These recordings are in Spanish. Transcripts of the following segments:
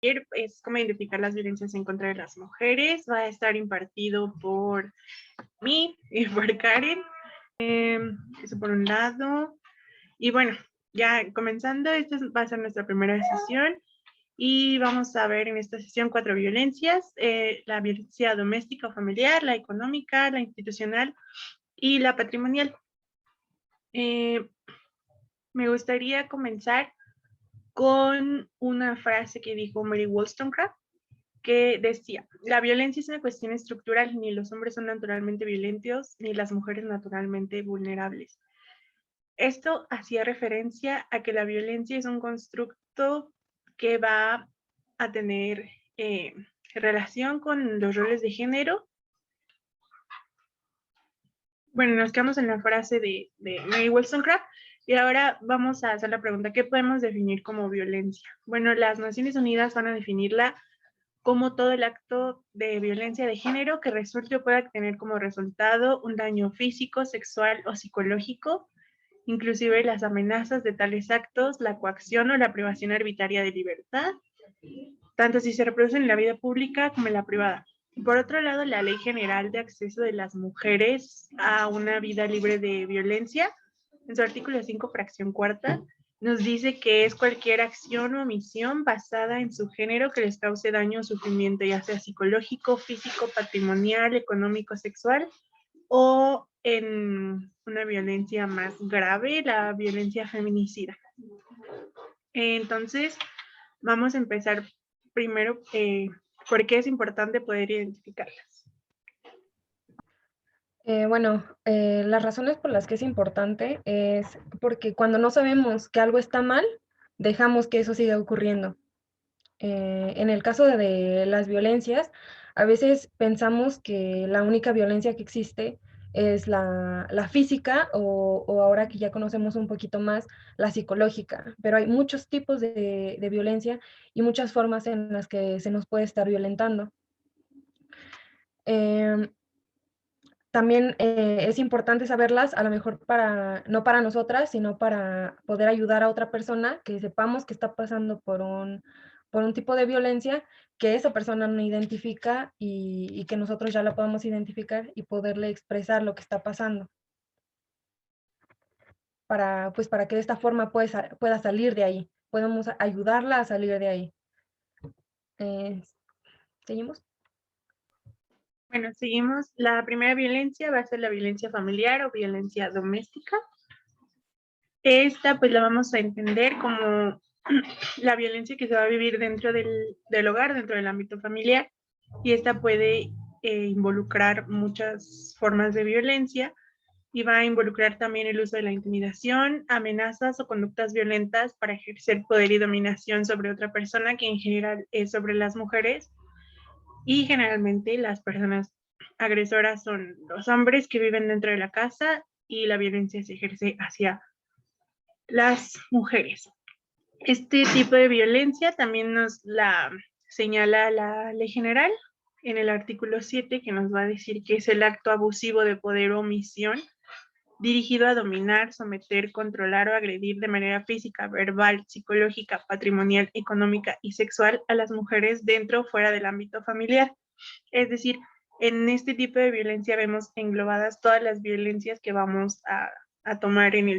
es cómo identificar las violencias en contra de las mujeres. Va a estar impartido por mí y por Karen. Eso por un lado. Y bueno, ya comenzando, esta va a ser nuestra primera sesión y vamos a ver en esta sesión 4 violencias: la violencia doméstica o familiar, la económica, la institucional y la patrimonial. Me gustaría comenzar con una frase que dijo Mary Wollstonecraft, que decía: la violencia es una cuestión estructural, ni los hombres son naturalmente violentos, ni las mujeres naturalmente vulnerables. Esto hacía referencia a que la violencia es un constructo que va a tener relación con los roles de género. Bueno, nos quedamos en la frase de Mary Wollstonecraft y ahora vamos a hacer la pregunta: ¿qué podemos definir como violencia? Bueno, las Naciones Unidas van a definirla como todo el acto de violencia de género que resulte o pueda tener como resultado un daño físico, sexual o psicológico, inclusive las amenazas de tales actos, la coacción o la privación arbitraria de libertad, tanto si se reproducen en la vida pública como en la privada. Por otro lado, la Ley General de Acceso de las Mujeres a una Vida Libre de Violencia, en su artículo 5, fracción cuarta, nos dice que es cualquier acción o omisión basada en su género que les cause daño o sufrimiento, ya sea psicológico, físico, patrimonial, económico, sexual, o en una violencia más grave, la violencia feminicida. Entonces, vamos a empezar primero por qué es importante poder identificarlas. Las razones por las que es importante es porque cuando no sabemos que algo está mal, dejamos que eso siga ocurriendo. En el caso de las violencias, a veces pensamos que la única violencia que existe es la física o ahora que ya conocemos un poquito más, la psicológica, pero hay muchos tipos de violencia y muchas formas en las que se nos puede estar violentando. Em, También es importante saberlas, a lo mejor no para nosotras, sino para poder ayudar a otra persona que sepamos que está pasando por un tipo de violencia que esa persona no identifica y que nosotros ya la podamos identificar y poderle expresar lo que está pasando. Para que de esta forma pueda salir de ahí, podemos ayudarla a salir de ahí. ¿Seguimos? Bueno, seguimos. La primera violencia va a ser la violencia familiar o violencia doméstica. Esta pues la vamos a entender como la violencia que se va a vivir dentro del hogar, dentro del ámbito familiar, y esta puede involucrar muchas formas de violencia y va a involucrar también el uso de la intimidación, amenazas o conductas violentas para ejercer poder y dominación sobre otra persona, que en general es sobre las mujeres, y generalmente las personas agresoras son los hombres que viven dentro de la casa y la violencia se ejerce hacia las mujeres. Este tipo de violencia también nos la señala la Ley General en el artículo 7, que nos va a decir que es el acto abusivo de poder o omisión dirigido a dominar, someter, controlar o agredir de manera física, verbal, psicológica, patrimonial, económica y sexual a las mujeres dentro o fuera del ámbito familiar. Es decir, en este tipo de violencia vemos englobadas todas las violencias que vamos a tomar en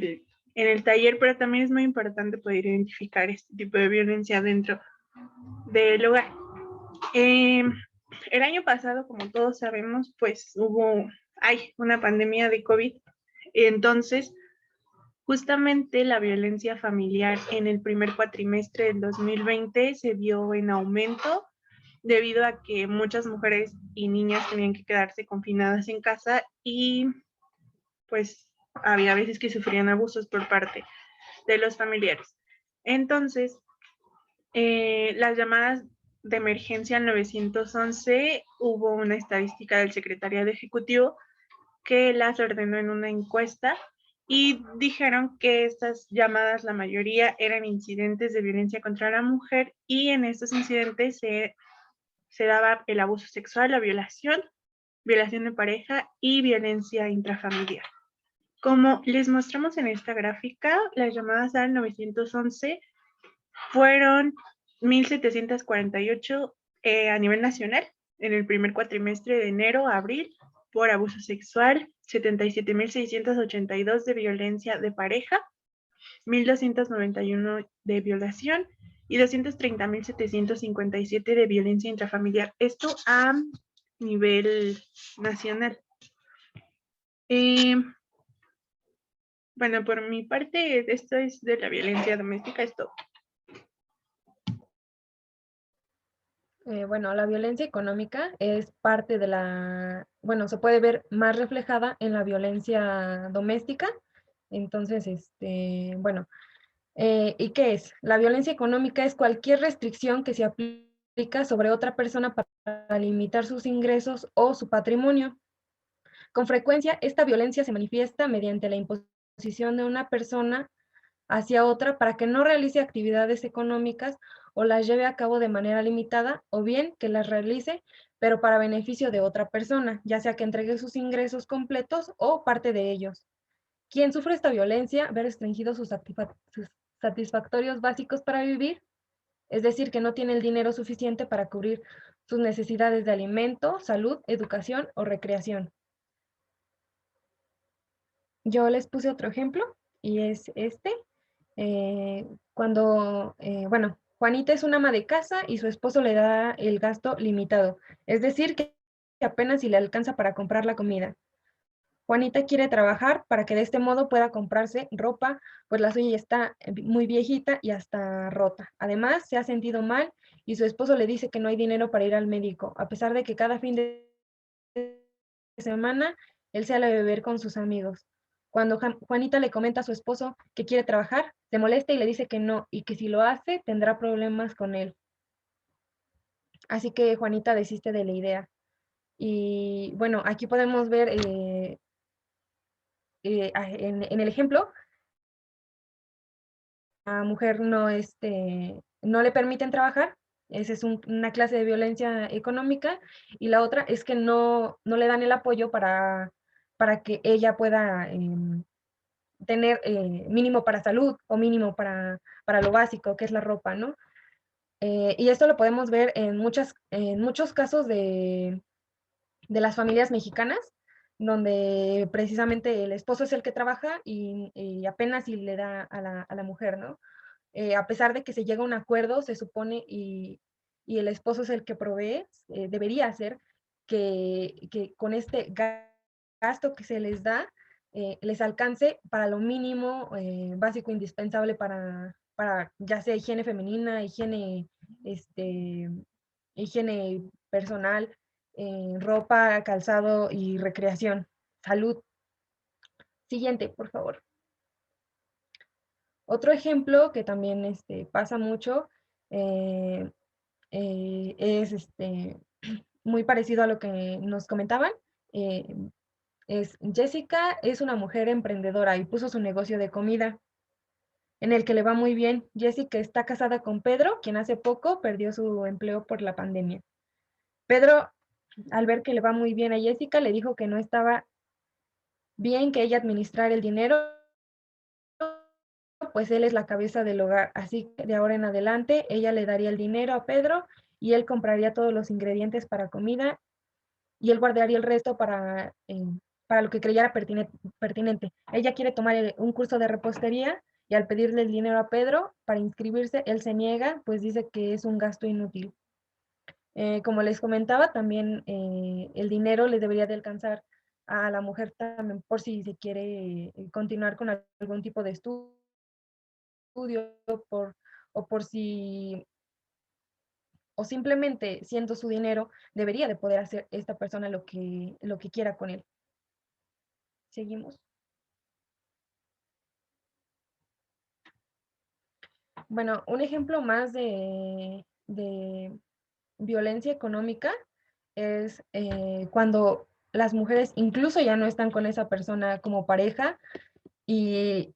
el taller, pero también es muy importante poder identificar este tipo de violencia dentro del hogar. El año pasado, como todos sabemos, pues hay una pandemia de COVID. Entonces, justamente la violencia familiar en el primer cuatrimestre del 2020 se vio en aumento debido a que muchas mujeres y niñas tenían que quedarse confinadas en casa y pues había veces que sufrían abusos por parte de los familiares. Entonces, las llamadas de emergencia al 911, hubo una estadística del Secretariado Ejecutivo que las ordenó en una encuesta y dijeron que estas llamadas, la mayoría, eran incidentes de violencia contra la mujer, y en estos incidentes se daba el abuso sexual, la violación de pareja y violencia intrafamiliar. Como les mostramos en esta gráfica, las llamadas al 911 fueron 1.748 a nivel nacional en el primer cuatrimestre de enero a abril por abuso sexual, 77.682 de violencia de pareja, 1.291 de violación y 230.757 de violencia intrafamiliar. Esto a nivel nacional. Bueno, por mi parte, esto es de la violencia doméstica, esto. Bueno, la violencia económica es parte de bueno, se puede ver más reflejada en la violencia doméstica. Entonces, bueno, ¿y qué es? La violencia económica es cualquier restricción que se aplica sobre otra persona para limitar sus ingresos o su patrimonio. Con frecuencia, esta violencia se manifiesta mediante la imposición de una persona hacia otra para que no realice actividades económicas o las lleve a cabo de manera limitada, o bien que las realice, pero para beneficio de otra persona, ya sea que entregue sus ingresos completos o parte de ellos. Quien sufre esta violencia ve restringidos sus satisfactorios básicos para vivir, es decir, que no tiene el dinero suficiente para cubrir sus necesidades de alimento, salud, educación o recreación. Yo les puse otro ejemplo y es este. Bueno, Juanita es una ama de casa y su esposo le da el gasto limitado, es decir, que apenas si le alcanza para comprar la comida. Juanita quiere trabajar para que de este modo pueda comprarse ropa, pues la suya ya está muy viejita y hasta rota. Además, se ha sentido mal y su esposo le dice que no hay dinero para ir al médico, a pesar de que cada fin de semana él sale a beber con sus amigos. Cuando Juanita le comenta a su esposo que quiere trabajar, se molesta y le dice que no, y que si lo hace tendrá problemas con él. Así que Juanita desiste de la idea. Y bueno, aquí podemos ver en el ejemplo, a la mujer no le permiten trabajar. Esa es una clase de violencia económica. Y la otra es que no le dan el apoyo para que ella pueda tener mínimo para salud o mínimo para lo básico, que es la ropa, ¿no? Y esto lo podemos ver en muchos casos de las familias mexicanas, donde precisamente el esposo es el que trabaja y apenas si le da a la mujer, ¿no? A pesar de que se llega a un acuerdo, se supone, y el esposo es el que provee, debería ser que con este gasto que se les da, les alcance para lo mínimo básico, indispensable para ya sea higiene femenina, higiene personal, ropa, calzado y recreación, salud. Siguiente, por favor. Otro ejemplo que también pasa mucho eh, es muy parecido a lo que nos comentaban. eh, Jessica es una mujer emprendedora y puso su negocio de comida en el que le va muy bien. Jessica está casada con Pedro, quien hace poco perdió su empleo por la pandemia. Pedro, al ver que le va muy bien a Jessica, le dijo que no estaba bien que ella administrara el dinero, pues él es la cabeza del hogar, así que de ahora en adelante ella le daría el dinero a Pedro y él compraría todos los ingredientes para comida y él guardaría el resto para lo que creyera pertinente. Ella quiere tomar un curso de repostería y al pedirle el dinero a Pedro para inscribirse, él se niega, pues dice que es un gasto inútil. Como les comentaba, también el dinero le debería de alcanzar a la mujer también por si se quiere continuar con algún tipo de estudio por, o por si, o simplemente siendo su dinero, debería de poder hacer esta persona lo que quiera con él. Seguimos. Bueno, un ejemplo más de violencia económica es cuando las mujeres incluso ya no están con esa persona como pareja y,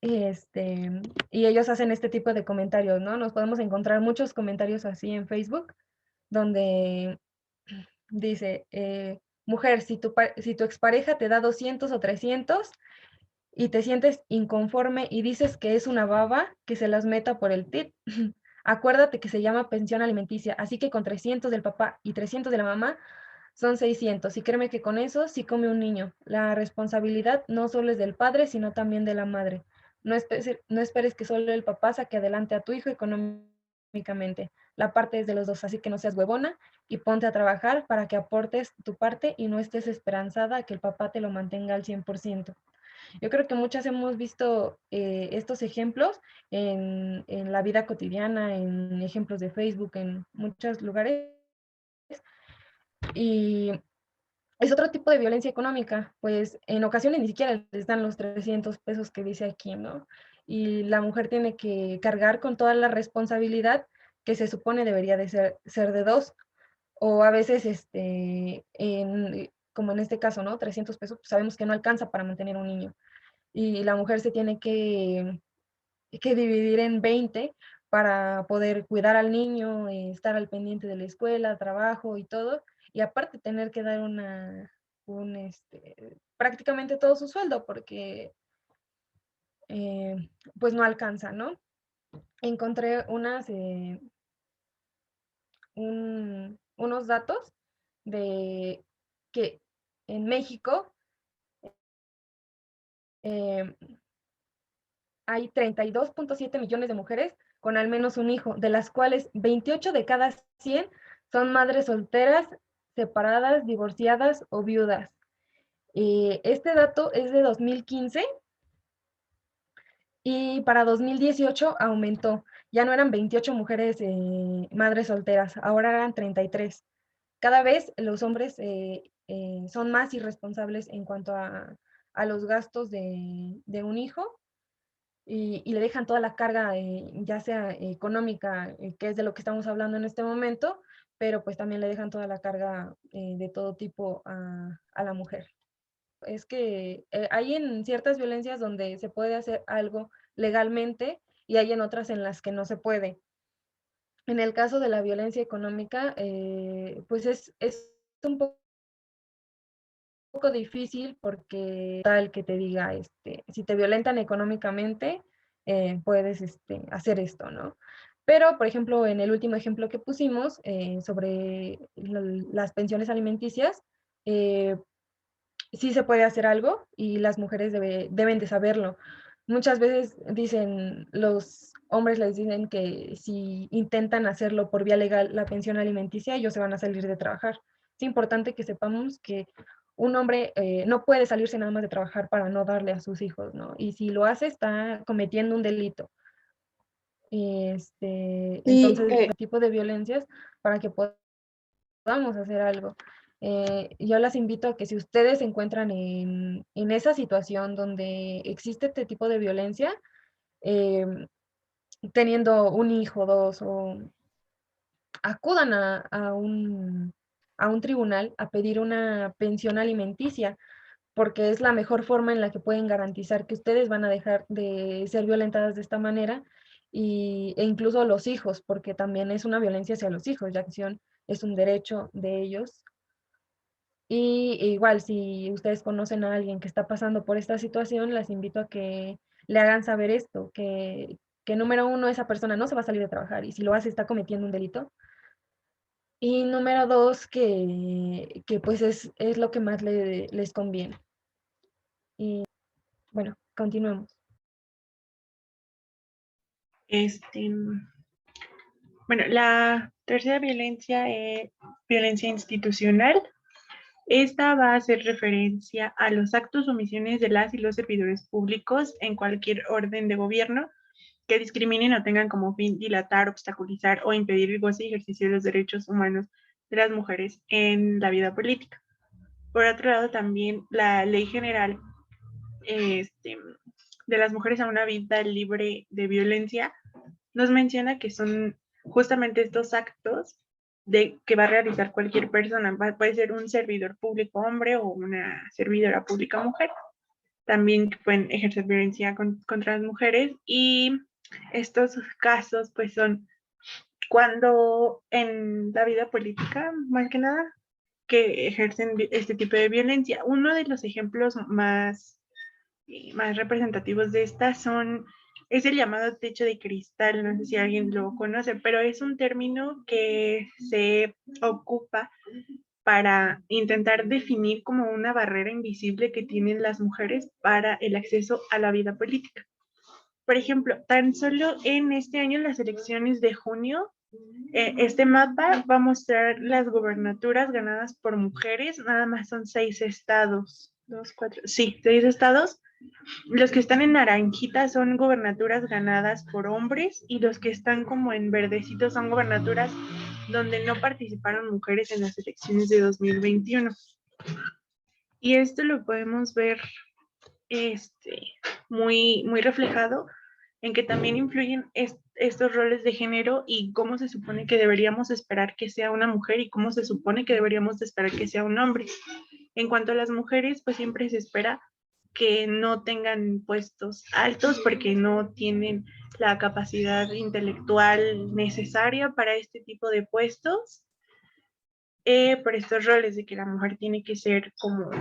y ellos hacen este tipo de comentarios, ¿no? Nos podemos encontrar muchos comentarios así en Facebook, donde dice, mujer, si tu expareja te da 200 o 300 y te sientes inconforme y dices que es una baba, que se las meta por el tit, Acuérdate que se llama pensión alimenticia, así que con 300 del papá y 300 de la mamá son 600. Y créeme que con eso sí come un niño. La responsabilidad no solo es del padre, sino también de la madre. No esperes que solo el papá saque adelante a tu hijo económicamente. La parte es de los dos, así que no seas huevona y ponte a trabajar para que aportes tu parte y no estés esperanzada a que el papá te lo mantenga al 100%. Yo creo que muchas hemos visto estos ejemplos en la vida cotidiana, en ejemplos de Facebook, en muchos lugares. Y es otro tipo de violencia económica, pues en ocasiones ni siquiera les dan los 300 pesos que dice aquí, ¿no? Y la mujer tiene que cargar con toda la responsabilidad que se supone debería de ser de dos, o a veces, como en este caso, ¿no? 300 pesos, pues sabemos que no alcanza para mantener un niño. Y la mujer se tiene que dividir en 20 para poder cuidar al niño, estar al pendiente de la escuela, trabajo y todo, y aparte tener que dar prácticamente todo su sueldo porque pues no alcanza, ¿no? Encontré unos datos de que en México eh, hay 32.7 millones de mujeres con al menos un hijo, de las cuales 28 de cada 100 son madres solteras, separadas, divorciadas o viudas. Este dato es de 2015 y para 2018 aumentó. Ya no eran 28 mujeres madres solteras, ahora eran 33. Cada vez los hombres son más irresponsables en cuanto a los gastos de un hijo y le dejan toda la carga, ya sea económica, que es de lo que estamos hablando en este momento, pero pues también le dejan toda la carga de todo tipo a la mujer. Es que hay en ciertas violencias donde se puede hacer algo legalmente y hay en otras en las que no se puede. En el caso de la violencia económica, pues es un poco difícil porque tal que te diga, si te violentan económicamente, puedes hacer esto, ¿no? Pero, por ejemplo, en el último ejemplo que pusimos sobre las pensiones alimenticias, sí se puede hacer algo y las mujeres deben de saberlo. Muchas veces dicen, los hombres les dicen que si intentan hacerlo por vía legal, la pensión alimenticia, ellos se van a salir de trabajar. Es importante que sepamos que un hombre no puede salirse nada más de trabajar para no darle a sus hijos, ¿no? Y si lo hace, está cometiendo un delito. Sí, Entonces, este tipo de violencias para que podamos hacer algo. Yo las invito a que si ustedes se encuentran en esa situación donde existe este tipo de violencia, eh, teniendo un hijo, dos, o acudan a un tribunal a pedir una pensión alimenticia, porque es la mejor forma en la que pueden garantizar que ustedes van a dejar de ser violentadas de esta manera e incluso los hijos, porque también es una violencia hacia los hijos, ya que es un derecho de ellos. Y igual, si ustedes conocen a alguien que está pasando por esta situación, las invito a que le hagan saber esto, que número uno, esa persona no se va a salir de trabajar y si lo hace está cometiendo un delito. Y número dos, que pues es lo que más les conviene. Y bueno, continuemos. Este, bueno, la tercera violencia es violencia institucional. Esta va a hacer referencia a los actos o omisiones de las y los servidores públicos en cualquier orden de gobierno que discriminen o tengan como fin dilatar, obstaculizar o impedir el goce y ejercicio de los derechos humanos de las mujeres en la vida política. Por otro lado, también la Ley General de las Mujeres a una vida libre de violencia nos menciona que son justamente estos actos que va a realizar cualquier persona. Puede ser un servidor público hombre o una servidora pública mujer. También pueden ejercer violencia contra las mujeres y estos casos pues son cuando en la vida política, más que nada, que ejercen este tipo de violencia. Uno de los ejemplos más representativos de estas son Es el llamado techo de cristal, no sé si alguien lo conoce, pero es un término que se ocupa para intentar definir como una barrera invisible que tienen las mujeres para el acceso a la vida política. Por ejemplo, tan solo en este año, en las elecciones de junio, este mapa va a mostrar las gubernaturas ganadas por mujeres, nada más son 6 estados, 2, 4, sí, 6 estados. Los que están en naranjita son gubernaturas ganadas por hombres y los que están como en verdecito son gubernaturas donde no participaron mujeres en las elecciones de 2021. Y esto lo podemos ver muy reflejado en que también influyen estos roles de género y cómo se supone que deberíamos esperar que sea una mujer y cómo se supone que deberíamos esperar que sea un hombre. En cuanto a las mujeres, pues siempre se espera que no tengan puestos altos porque no tienen la capacidad intelectual necesaria para este tipo de puestos, por estos roles de que la mujer tiene que ser como,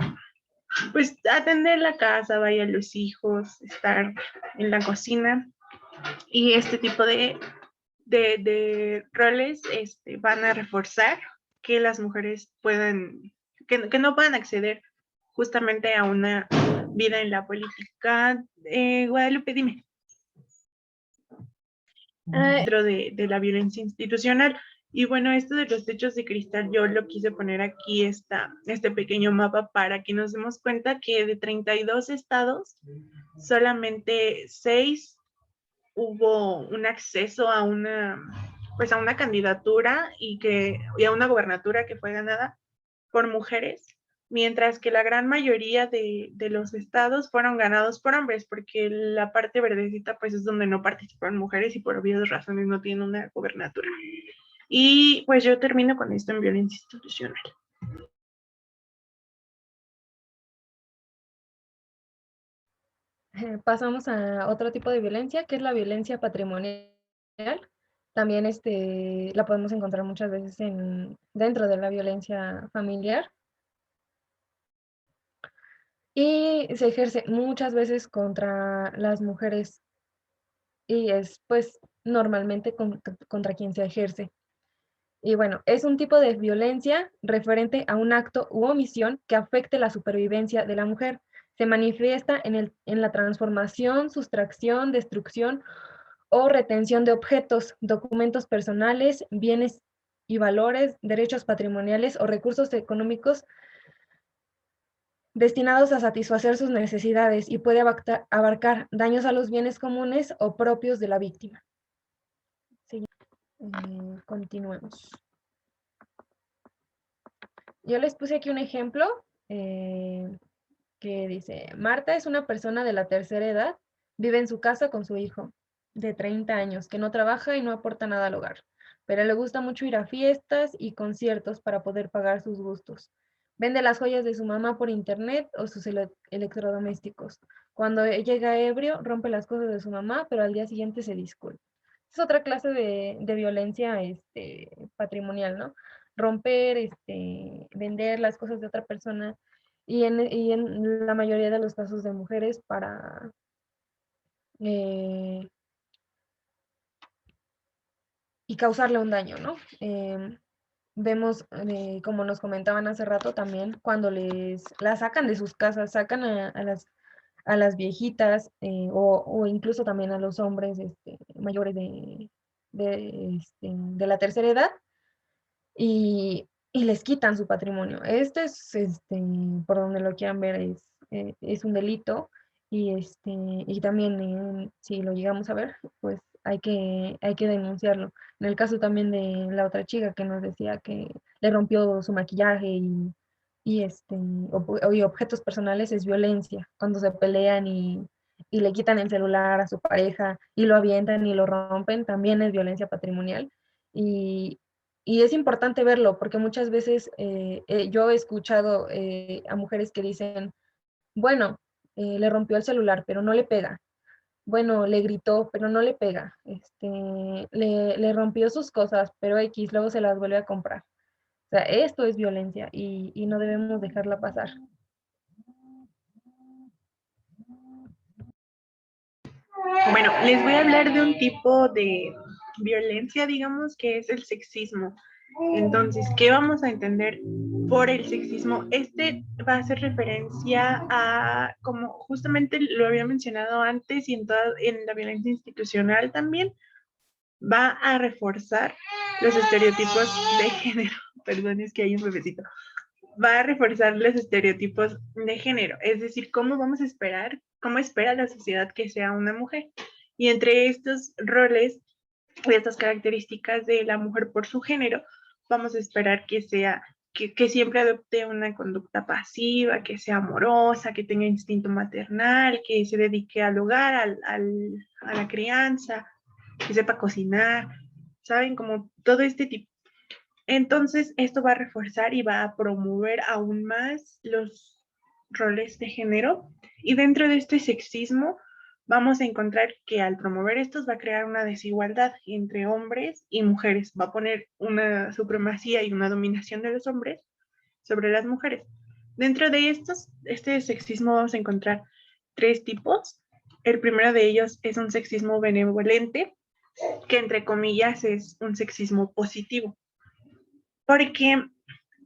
pues, atender la casa, vaya los hijos, estar en la cocina, y este tipo de roles van a reforzar que las mujeres que no puedan acceder justamente a una vida en la política. Guadalupe, dime. Dentro de la violencia institucional. Y bueno, esto de los techos de cristal, yo lo quise poner aquí, este pequeño mapa, para que nos demos cuenta que de 32 estados, solamente 6 hubo un acceso a pues a una candidatura y a una gobernatura que fue ganada por mujeres, mientras que la gran mayoría de los estados fueron ganados por hombres, porque la parte verdecita pues es donde no participaron mujeres y por obvias razones no tienen una gobernatura. Y pues yo termino con esto en violencia institucional. Pasamos a otro tipo de violencia, que es la violencia patrimonial. También la podemos encontrar muchas veces dentro de la violencia familiar. Y se ejerce muchas veces contra las mujeres y es pues normalmente contra quien se ejerce. Y bueno, es un tipo de violencia referente a un acto u omisión que afecte la supervivencia de la mujer. Se manifiesta en la transformación, sustracción, destrucción o retención de objetos, documentos personales, bienes y valores, derechos patrimoniales o recursos económicos destinados a satisfacer sus necesidades y puede abarcar daños a los bienes comunes o propios de la víctima. Sí. Continuemos. Yo les puse aquí un ejemplo que dice, Marta es una persona de la tercera edad, vive en su casa con su hijo de 30 años, que no trabaja y no aporta nada al hogar, pero le gusta mucho ir a fiestas y conciertos para poder pagar sus gustos. Vende las joyas de su mamá por internet o sus electrodomésticos. Cuando llega ebrio, rompe las cosas de su mamá, pero al día siguiente se disculpa. Es otra clase de violencia patrimonial, ¿no? Romper, vender las cosas de otra persona y en la mayoría de los casos de mujeres eh, y causarle un daño, ¿no? Vemos, como nos comentaban hace rato también, cuando las sacan de sus casas, sacan a las viejitas o incluso también a los hombres mayores de la tercera edad y les quitan su patrimonio. Por donde lo quieran ver, es un delito y también si lo llegamos a ver, pues hay que denunciarlo. En el caso también de la otra chica que nos decía que le rompió su maquillaje y objetos personales es violencia, cuando se pelean y le quitan el celular a su pareja y lo avientan y lo rompen, también es violencia patrimonial. Y, y es importante verlo porque muchas veces yo he escuchado a mujeres que dicen, bueno, le rompió el celular, pero no le pega. Bueno, le gritó, pero no le pega. Le rompió sus cosas, pero X, luego se las vuelve a comprar. O sea, esto es violencia y no debemos dejarla pasar. Bueno, les voy a hablar de un tipo de violencia, digamos, que es el sexismo. Entonces, ¿qué vamos a entender por el sexismo? Este va a hacer referencia a, como justamente lo había mencionado antes y en la violencia institucional también, va a reforzar los estereotipos de género. Perdón, es que hay un bebecito. Va a reforzar los estereotipos de género, es decir, cómo vamos a esperar, cómo espera la sociedad que sea una mujer. Y entre estos roles y estas características de la mujer por su género, vamos a esperar que sea, que siempre adopte una conducta pasiva, que sea amorosa, que tenga instinto maternal, que se dedique al hogar, a la crianza, que sepa cocinar, ¿saben? Como todo este tipo. Entonces, esto va a reforzar y va a promover aún más los roles de género. Y dentro de este sexismo, vamos a encontrar que al promover estos va a crear una desigualdad entre hombres y mujeres. Va a poner una supremacía y una dominación de los hombres sobre las mujeres. Dentro de este sexismo vamos a encontrar tres tipos. El primero de ellos es un sexismo benevolente, que entre comillas es un sexismo positivo, porque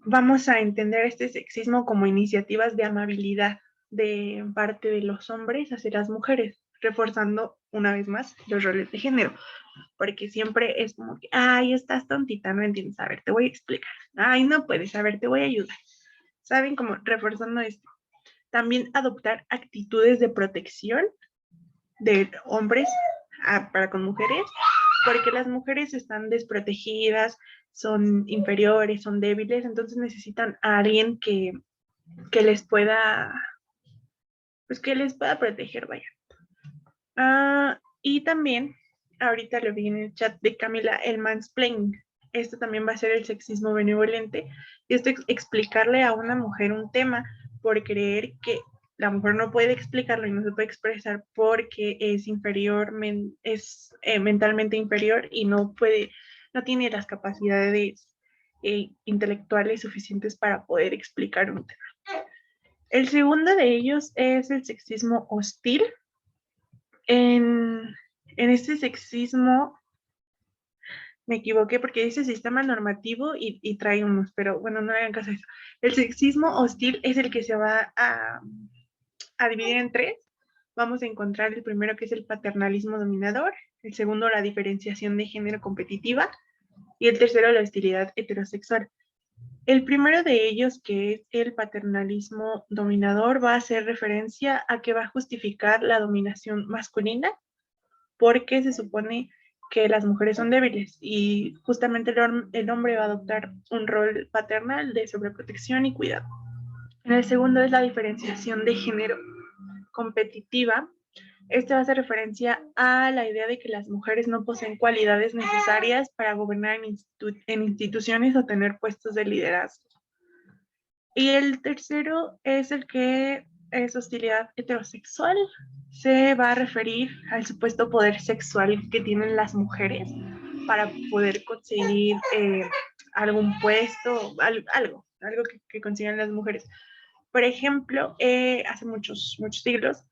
vamos a entender este sexismo como iniciativas de amabilidad de parte de los hombres hacia las mujeres, reforzando una vez más los roles de género, porque siempre es como que, ay, estás tontita, no entiendes, a ver, te voy a explicar, ay, no puedes, a ver, te voy a ayudar, ¿saben? Como reforzando esto. También adoptar actitudes de protección de hombres para con mujeres, porque las mujeres están desprotegidas, son inferiores, son débiles, entonces necesitan a alguien que les pueda, pues que les pueda proteger, vaya. Y también, ahorita lo vi en el chat de Camila, el mansplaining. Esto también va a ser el sexismo benevolente. Y esto es explicarle a una mujer un tema por creer que la mujer no puede explicarlo y no se puede expresar porque es inferior, es mentalmente inferior y no puede, no tiene las capacidades intelectuales suficientes para poder explicar un tema. El segundo de ellos es el sexismo hostil. En este sexismo me equivoqué porque dice sistema normativo y trae unos, pero bueno, no hagan caso de eso. El sexismo hostil es el que se va a dividir en tres. Vamos a encontrar el primero, que es el paternalismo dominador, el segundo, la diferenciación de género competitiva, y el tercero, la hostilidad heterosexual. El primero de ellos, que es el paternalismo dominador, va a hacer referencia a que va a justificar la dominación masculina porque se supone que las mujeres son débiles y justamente el hombre va a adoptar un rol paternal de sobreprotección y cuidado. En el segundo es la diferenciación de género competitiva. Este va a hacer referencia a la idea de que las mujeres no poseen cualidades necesarias para gobernar en instituciones o tener puestos de liderazgo. Y el tercero es el que es hostilidad heterosexual. Se va a referir al supuesto poder sexual que tienen las mujeres para poder conseguir algún puesto, algo que consigan las mujeres. Por ejemplo, hace muchos siglos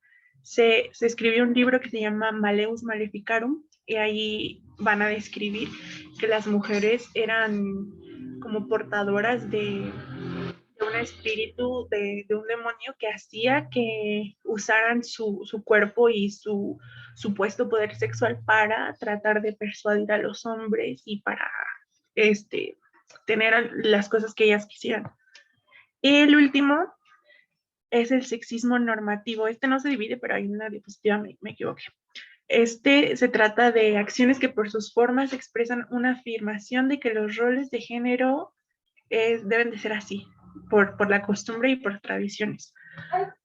se escribió un libro que se llama Maleus Maleficarum, y ahí van a describir que las mujeres eran como portadoras de un espíritu, de un demonio que hacía que usaran su cuerpo y su supuesto poder sexual para tratar de persuadir a los hombres y para tener las cosas que ellas quisieran. El último es el sexismo normativo. Este no se divide, pero hay una diapositiva, me equivoqué. Este se trata de acciones que por sus formas expresan una afirmación de que los roles de género deben de ser así, por la costumbre y por tradiciones.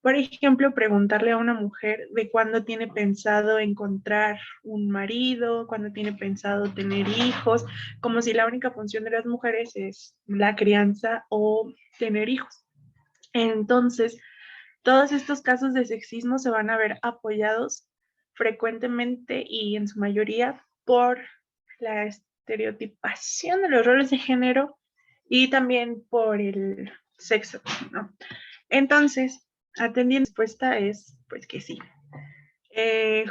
Por ejemplo, preguntarle a una mujer de cuándo tiene pensado encontrar un marido, cuándo tiene pensado tener hijos, como si la única función de las mujeres es la crianza o tener hijos. Entonces, todos estos casos de sexismo se van a ver apoyados frecuentemente y en su mayoría por la estereotipación de los roles de género y también por el sexo, ¿no? Entonces, atendiendo la respuesta es, pues que sí.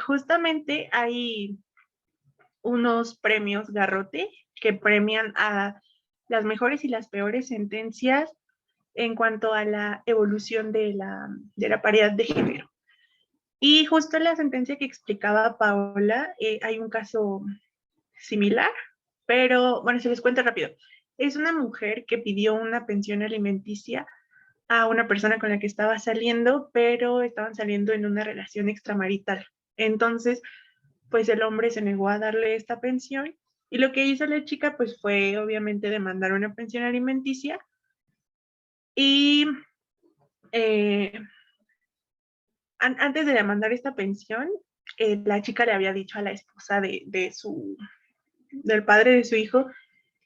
Justamente hay unos premios Garrote que premian a las mejores y las peores sentencias en cuanto a la evolución de la paridad de género. Y justo en la sentencia que explicaba Paola, hay un caso similar, pero bueno, se les cuenta rápido. Es una mujer que pidió una pensión alimenticia a una persona con la que estaba saliendo, pero estaban saliendo en una relación extramarital. Entonces, pues el hombre se negó a darle esta pensión y lo que hizo la chica pues fue obviamente demandar una pensión alimenticia y eh, antes de demandar esta pensión, la chica le había dicho a la esposa del padre de su hijo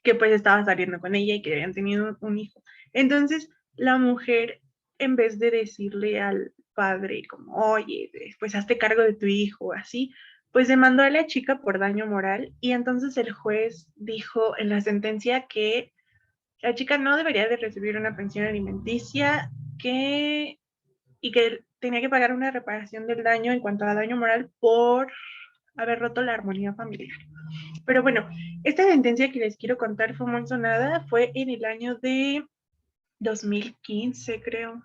que pues estaba saliendo con ella y que habían tenido un hijo. Entonces, la mujer, en vez de decirle al padre como, oye, pues hazte cargo de tu hijo, así, pues demandó a la chica por daño moral y entonces el juez dijo en la sentencia que la chica no debería de recibir una pensión alimenticia y que tenía que pagar una reparación del daño en cuanto a daño moral por haber roto la armonía familiar. Pero bueno, esta sentencia que les quiero contar fue muy sonada, fue en el año de 2015, creo.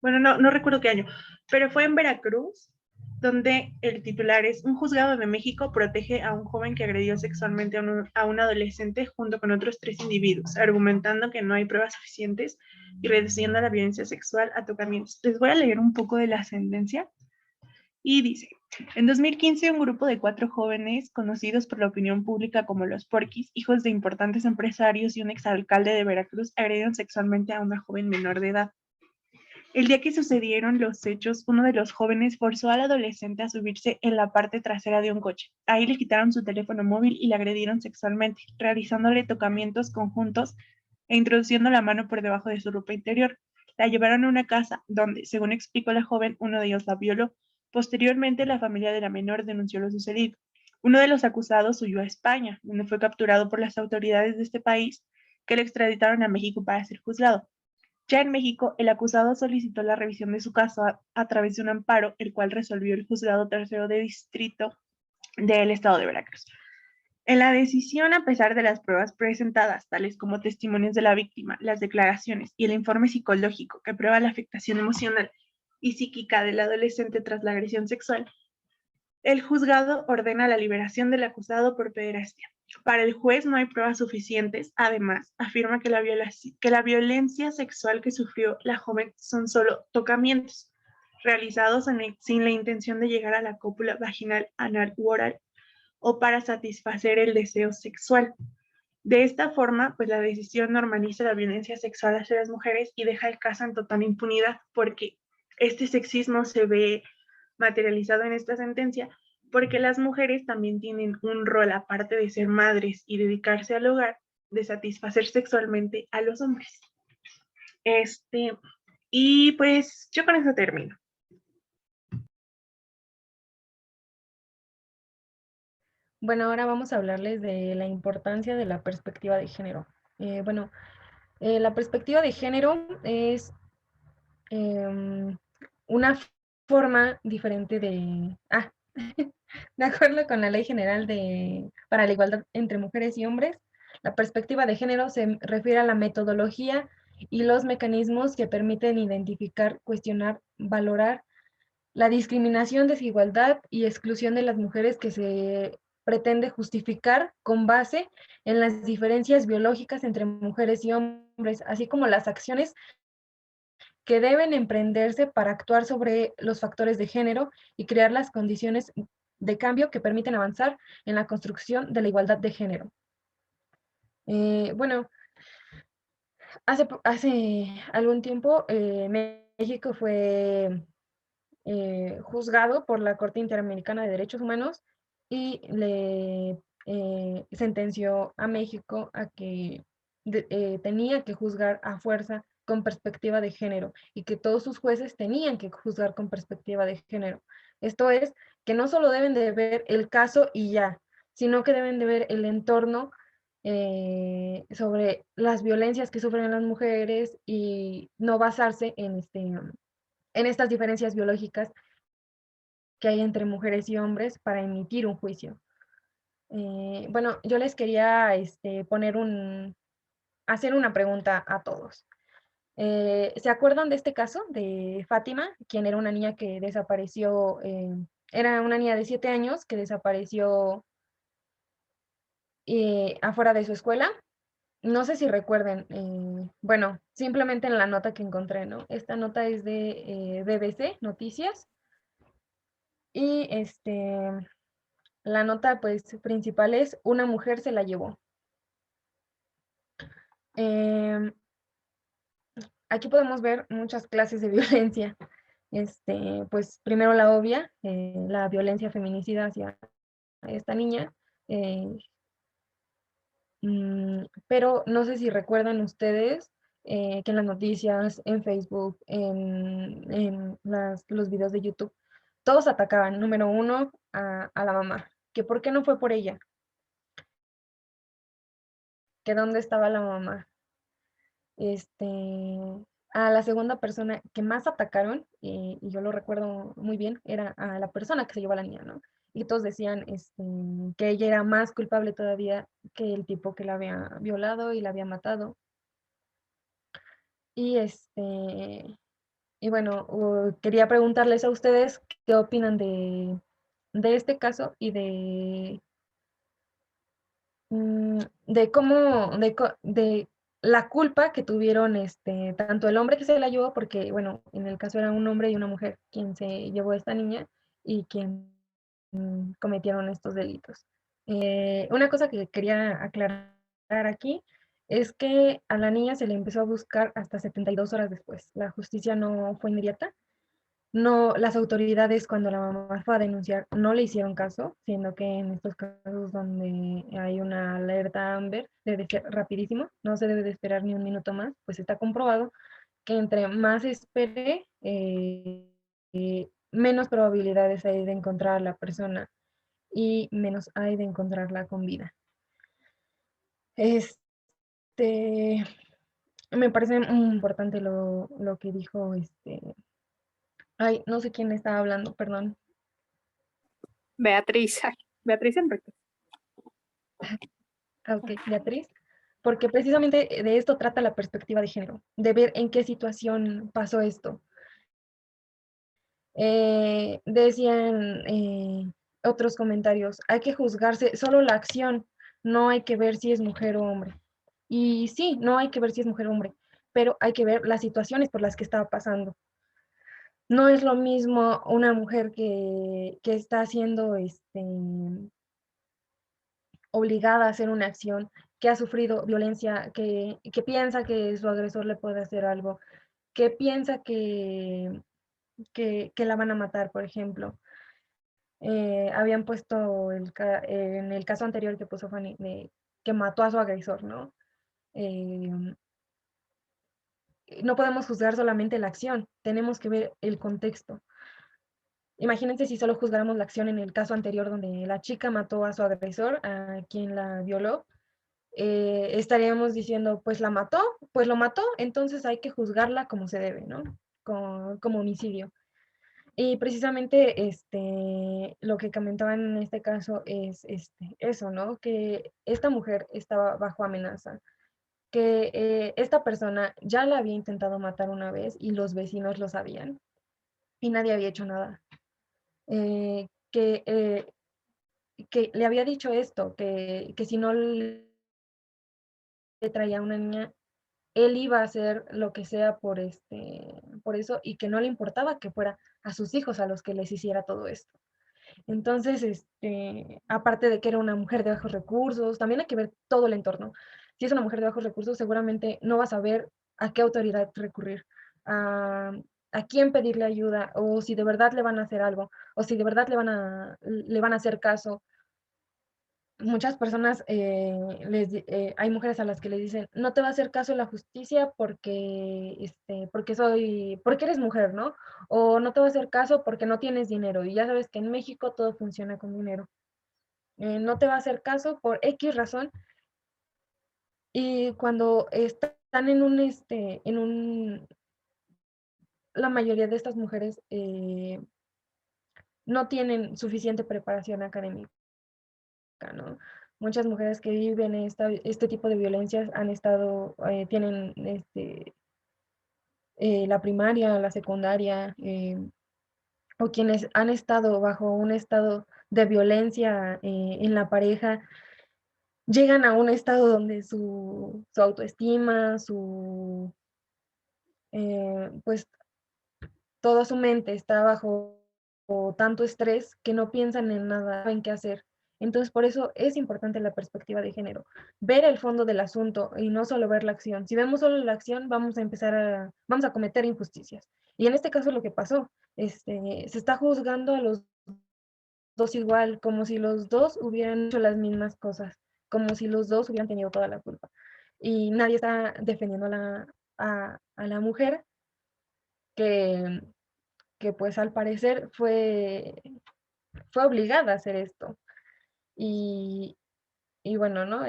Bueno, no recuerdo qué año, pero fue en Veracruz, donde el titular es: un juzgado de México protege a un joven que agredió sexualmente a un adolescente junto con otros 3 individuos, argumentando que no hay pruebas suficientes y reduciendo la violencia sexual a tocamientos. Les voy a leer un poco de la sentencia y dice: en 2015, un grupo de 4 jóvenes, conocidos por la opinión pública como los Porquis, hijos de importantes empresarios y un exalcalde de Veracruz, agredieron sexualmente a una joven menor de edad. El día que sucedieron los hechos, uno de los jóvenes forzó al adolescente a subirse en la parte trasera de un coche. Ahí le quitaron su teléfono móvil y le agredieron sexualmente, realizándole tocamientos conjuntos e introduciendo la mano por debajo de su ropa interior. La llevaron a una casa donde, según explicó la joven, uno de ellos la violó. Posteriormente, la familia de la menor denunció lo sucedido. Uno de los acusados huyó a España, donde fue capturado por las autoridades de este país, que lo extraditaron a México para ser juzgado. Ya en México, el acusado solicitó la revisión de su caso a través de un amparo, el cual resolvió el juzgado tercero de distrito del estado de Veracruz. En la decisión, a pesar de las pruebas presentadas, tales como testimonios de la víctima, las declaraciones y el informe psicológico que prueba la afectación emocional y psíquica del adolescente tras la agresión sexual, el juzgado ordena la liberación del acusado por pederastia. Para el juez no hay pruebas suficientes. Además, afirma que la violencia sexual que sufrió la joven son solo tocamientos realizados sin la intención de llegar a la cópula vaginal, anal u oral o para satisfacer el deseo sexual. De esta forma, pues la decisión normaliza la violencia sexual hacia las mujeres y deja el caso en total impunidad, porque este sexismo se ve materializado en esta sentencia, porque las mujeres también tienen un rol, aparte de ser madres y dedicarse al hogar, de satisfacer sexualmente a los hombres. Y pues yo con eso termino. Bueno, ahora vamos a hablarles de la importancia de la perspectiva de género. La perspectiva de género es una forma diferente de acuerdo con la Ley General para la Igualdad entre Mujeres y Hombres, la perspectiva de género se refiere a la metodología y los mecanismos que permiten identificar, cuestionar, valorar la discriminación, desigualdad y exclusión de las mujeres que se pretende justificar con base en las diferencias biológicas entre mujeres y hombres, así como las acciones que deben emprenderse para actuar sobre los factores de género y crear las condiciones de cambio que permiten avanzar en la construcción de la igualdad de género. Bueno, hace algún tiempo México fue juzgado por la Corte Interamericana de Derechos Humanos y le sentenció a México a que tenía que juzgar a fuerza con perspectiva de género y que todos sus jueces tenían que juzgar con perspectiva de género. Esto es, que no solo deben de ver el caso y ya, sino que deben de ver el entorno sobre las violencias que sufren las mujeres y no basarse en estas diferencias biológicas que hay entre mujeres y hombres para emitir un juicio. Bueno, yo les quería hacer una pregunta a todos. ¿Se acuerdan de este caso de Fátima, quien era una niña que desapareció? Era una niña de 7 años que desapareció afuera de su escuela. No sé si recuerden, bueno, simplemente en la nota que encontré, ¿no? Esta nota es de BBC Noticias y la nota pues principal es: una mujer se la llevó. Em, Aquí podemos ver muchas clases de violencia. Pues primero la obvia, la violencia feminicida hacia esta niña. eh, pero no sé si recuerdan ustedes que en las noticias, en Facebook, en los videos de YouTube, todos atacaban, número uno, a la mamá, que por qué no fue por ella, que dónde estaba la mamá. Este, a la segunda persona que más atacaron, y yo lo recuerdo muy bien, era a la persona que se llevó a la niña, ¿no? Y todos decían que ella era más culpable todavía que el tipo que la había violado y la había matado. Y y bueno, quería preguntarles a ustedes qué opinan de este caso y de cómo, de la culpa que tuvieron tanto el hombre que se la llevó, porque bueno, en el caso era un hombre y una mujer quien se llevó a esta niña y quien cometieron estos delitos. Una cosa que quería aclarar aquí es que a la niña se le empezó a buscar hasta 72 horas después. La justicia no fue inmediata. No, las autoridades cuando la mamá fue a denunciar no le hicieron caso, siendo que en estos casos donde hay una alerta Amber debe ser rapidísimo, no se debe de esperar ni un minuto más, pues está comprobado que entre más espere, menos probabilidades hay de encontrar a la persona y menos hay de encontrarla con vida. Este, Me parece muy importante lo que dijo ay, no sé quién estaba hablando, perdón. Beatriz, ay, Beatriz Enrique. Ok, Beatriz, porque precisamente de esto trata la perspectiva de género, de ver en qué situación pasó esto. Decían otros comentarios, hay que juzgarse solo la acción, no hay que ver si es mujer o hombre. Y sí, no hay que ver si es mujer o hombre, pero hay que ver las situaciones por las que estaba pasando. No es lo mismo una mujer que está siendo obligada a hacer una acción, que ha sufrido violencia, que piensa que su agresor le puede hacer algo, que piensa que la van a matar, por ejemplo. Habían puesto en el caso anterior que puso Fanny, que mató a su agresor, ¿no? Eh, no podemos juzgar solamente la acción, tenemos que ver el contexto. Imagínense si solo juzgáramos la acción en el caso anterior donde la chica mató a su agresor, a quien la violó, estaríamos diciendo, pues la mató, pues lo mató, entonces hay que juzgarla como se debe, ¿no? Como homicidio. Y precisamente lo que comentaban en este caso es eso, ¿no? Que esta mujer estaba bajo amenaza, que esta persona ya la había intentado matar una vez y los vecinos lo sabían y nadie había hecho nada. Eh, que, eh, que le había dicho esto, que si no le traía a una niña, él iba a hacer lo que sea por eso y que no le importaba que fuera a sus hijos a los que les hiciera todo esto. Entonces, aparte de que era una mujer de bajos recursos, también hay que ver todo el entorno. Si es una mujer de bajos recursos, seguramente no va a saber a qué autoridad recurrir, a, a quién pedirle ayuda, o si de verdad le van a hacer algo, o si de verdad le van a hacer caso. Muchas personas, hay mujeres a las que les dicen, no te va a hacer caso la justicia porque eres mujer, ¿no? O no te va a hacer caso porque no tienes dinero. Y ya sabes que en México todo funciona con dinero. No te va a hacer caso por X razón. Y cuando están la mayoría de estas mujeres no tienen suficiente preparación académica, ¿no? Muchas mujeres que viven este tipo de violencias han estado, tienen la primaria, la secundaria, o quienes han estado bajo un estado de violencia en la pareja, llegan a un estado donde su autoestima, pues toda su mente está bajo tanto estrés que no piensan en nada, en qué hacer. Entonces, por eso es importante la perspectiva de género, ver el fondo del asunto y no solo ver la acción. Si vemos solo la acción, vamos a cometer injusticias. Y en este caso lo que pasó, se está juzgando a los dos igual, como si los dos hubieran hecho las mismas cosas, como si los dos hubieran tenido toda la culpa. Y nadie está defendiendo a la mujer que, que pues al parecer fue obligada a hacer esto. Y, y bueno, ¿no?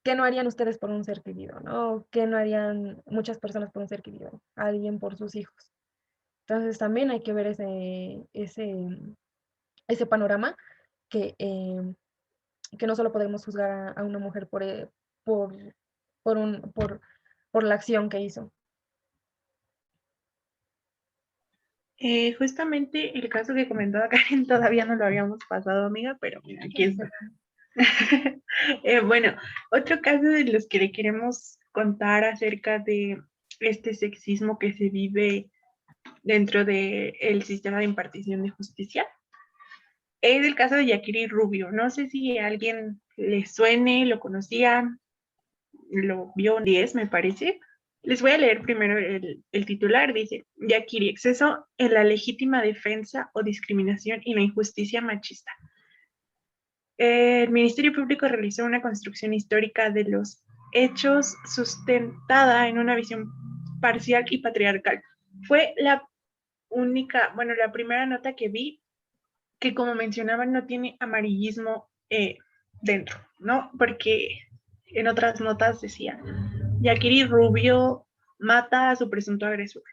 ¿Qué no harían ustedes por un ser querido, no? ¿Qué no harían muchas personas por un ser querido? Alguien por sus hijos. Entonces también hay que ver ese panorama que, que no solo podemos juzgar a una mujer por, por, un, por, por la acción que hizo. Justamente el caso que comentaba Karen todavía no lo habíamos pasado, amiga, pero mira, aquí está. Bueno, otro caso de los que le queremos contar acerca de este sexismo que se vive dentro del sistema de impartición de justicia es el caso de Yakiri Rubio. No sé si a alguien le suene, lo conocía, lo vio en 10, me parece. Les voy a leer primero el titular. Dice, Yakiri, exceso en la legítima defensa o discriminación y la injusticia machista. El Ministerio Público realizó una construcción histórica de los hechos sustentada en una visión parcial y patriarcal. Fue la única, bueno, la primera nota que vi que, como mencionaban, no tiene amarillismo dentro, ¿no? Porque en otras notas decía, Yakiri Rubio mata a su presunto agresor.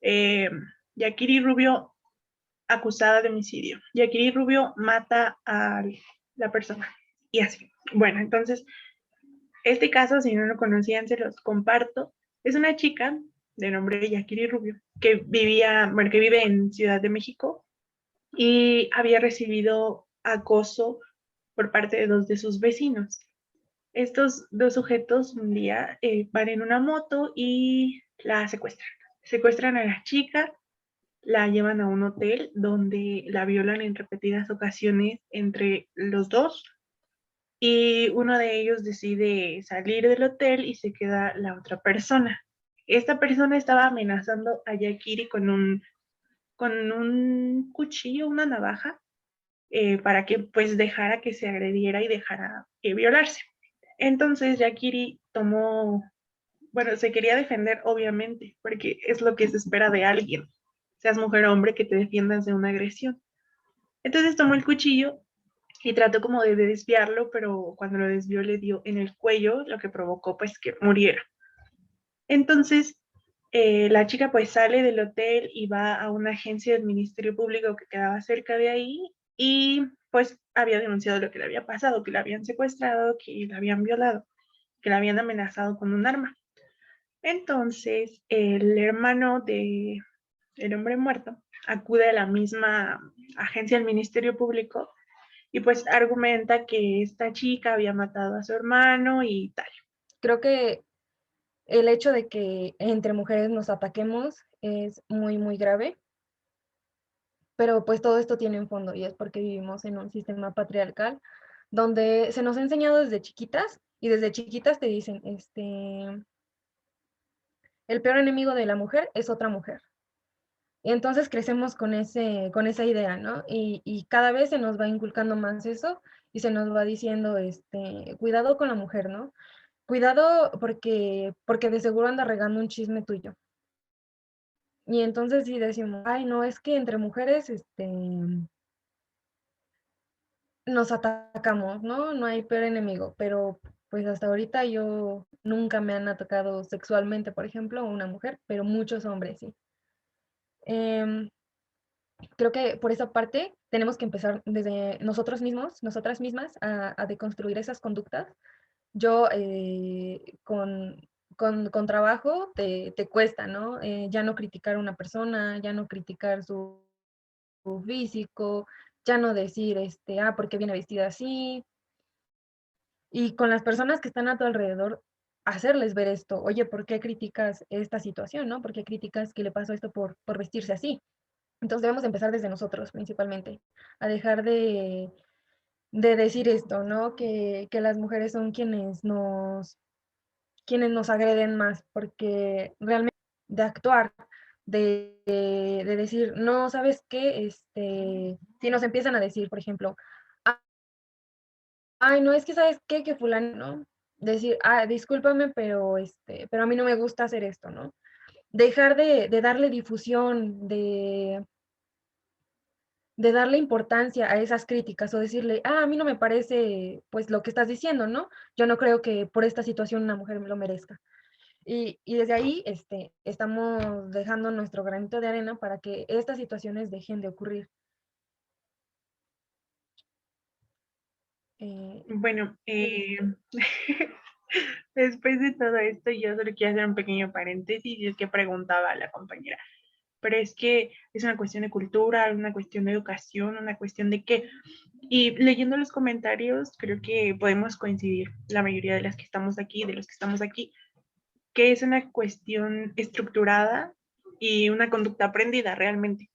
Eh, Yakiri Rubio acusada de homicidio. Yakiri Rubio mata a la persona. Y así. Bueno, entonces, este caso, si no lo conocían, se los comparto. Es una chica de nombre Yakiri Rubio que que vive en Ciudad de México y había recibido acoso por parte de dos de sus vecinos. Estos dos sujetos un día van en una moto y la secuestran. Secuestran a la chica, la llevan a un hotel donde la violan en repetidas ocasiones entre los dos y uno de ellos decide salir del hotel y se queda la otra persona. Esta persona estaba amenazando a Yakiri con un cuchillo, una navaja, para que pues dejara que se agrediera y dejara violarse. Entonces Yakiri bueno, se quería defender obviamente, porque es lo que se espera de alguien, seas mujer o hombre, que te defiendas de una agresión. Entonces tomó el cuchillo y trató como de desviarlo, pero cuando lo desvió le dio en el cuello, lo que provocó pues que muriera. Entonces, la chica pues sale del hotel y va a una agencia del Ministerio Público que quedaba cerca de ahí y pues había denunciado lo que le había pasado, que la habían secuestrado, que la habían violado, que la habían amenazado con un arma. Entonces, el hermano del hombre muerto acude a la misma agencia del Ministerio Público y pues argumenta que esta chica había matado a su hermano y tal. Creo que el hecho de que entre mujeres nos ataquemos es muy, muy grave, pero pues todo esto tiene un fondo y es porque vivimos en un sistema patriarcal donde se nos ha enseñado desde chiquitas y desde chiquitas te dicen, el peor enemigo de la mujer es otra mujer. Y entonces crecemos con esa idea, ¿no? Y cada vez se nos va inculcando más eso y se nos va diciendo, cuidado con la mujer, ¿no? Cuidado porque de seguro anda regando un chisme tuyo. Y entonces sí decimos, ay, no, es que entre mujeres, nos atacamos, ¿no? No hay peor enemigo, pero pues hasta ahorita yo nunca me han atacado sexualmente, por ejemplo, una mujer, pero muchos hombres sí. Em, Creo que por esa parte tenemos que empezar desde nosotros mismos, nosotras mismas, a deconstruir esas conductas. Yo con trabajo te cuesta, ¿no? Ya no criticar a una persona, ya no criticar su físico, ya no decir, ¿por qué viene vestida así? Y con las personas que están a tu alrededor, hacerles ver esto, oye, ¿por qué criticas esta situación, no? ¿Por qué criticas que le pasó esto por vestirse así? Entonces debemos empezar desde nosotros principalmente, a dejar de decir esto, ¿no? Que las mujeres son quienes nos agreden más, porque realmente de actuar, de decir, no, ¿sabes qué? Si nos empiezan a decir, por ejemplo, ay, no, es que ¿sabes qué? Que fulano, ¿no? Decir, discúlpame, pero a mí no me gusta hacer esto, ¿no? Dejar de darle difusión, de darle importancia a esas críticas o decirle, a mí no me parece, pues, lo que estás diciendo, ¿no? Yo no creo que por esta situación una mujer lo merezca. Y desde ahí, estamos dejando nuestro granito de arena para que estas situaciones dejen de ocurrir. Eh, Bueno, pues, después de todo esto, yo solo quiero hacer un pequeño paréntesis y es que preguntaba a la compañera, pero es que es una cuestión de cultura, una cuestión de educación, una cuestión de qué. Y leyendo los comentarios, creo que podemos coincidir, la mayoría de las que estamos aquí, de los que estamos aquí, que es una cuestión estructurada y una conducta aprendida realmente,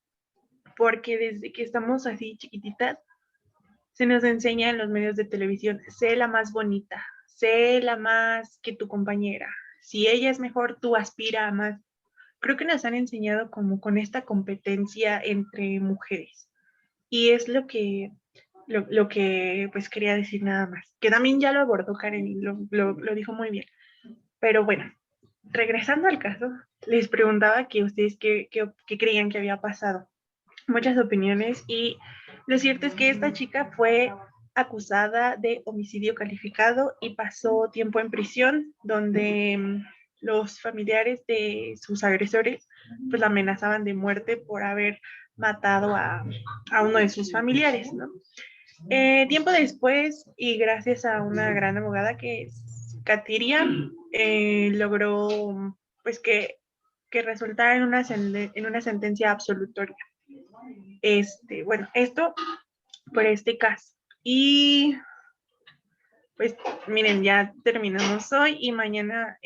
porque desde que estamos así chiquititas, se nos enseña en los medios de televisión, sé la más bonita, sé la más que tu compañera, si ella es mejor, tú aspira a más. Creo que nos han enseñado como con esta competencia entre mujeres. Y es lo que pues quería decir nada más, que también ya lo abordó Karen y lo dijo muy bien. Pero bueno, regresando al caso, les preguntaba que ustedes qué creían que había pasado. Muchas opiniones y lo cierto es que esta chica fue acusada de homicidio calificado y pasó tiempo en prisión donde los familiares de sus agresores pues la amenazaban de muerte por haber matado a uno de sus familiares, ¿no? Tiempo después, y gracias a una gran abogada que es Katiria, logró pues que resultara en una sentencia absolutoria. Bueno, esto por este caso. Y pues miren, ya terminamos hoy y mañana